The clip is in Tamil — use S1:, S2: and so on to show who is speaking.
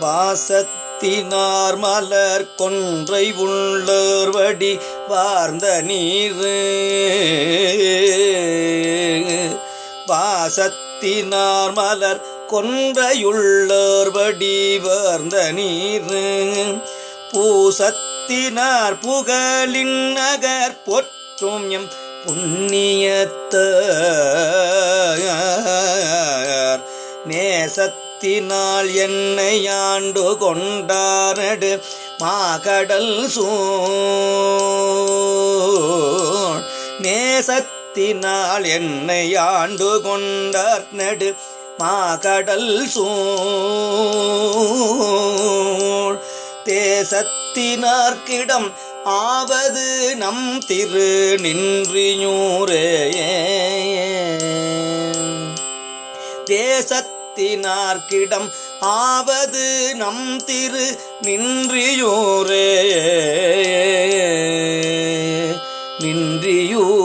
S1: வாசத்தினார் மலர் கொன்றை உள்ளர்வடி வார்ந்த நீர் வாசத்தினார் மலர் கொன்றையுள்ளர்வடி வார்ந்த நீர் பூசத்தினார் புகழின் நகர் போற்றும் எம் புண்ணியத்தார் நேசத்தினால் என்னை ஆண்டு கொண்டாரடு மாகடல் சூழ் நேசத்தினால் என்னை ஆண்டு கொண்டார் நடு மாகடல் சூழ் தேசத்தினார்க்கிடம் ஆவது நம் திரு நின்றியூரே தேசத்தினார்க்கிடம் ஆவது நம் திரு நின்றியூரே நின்றியூரே.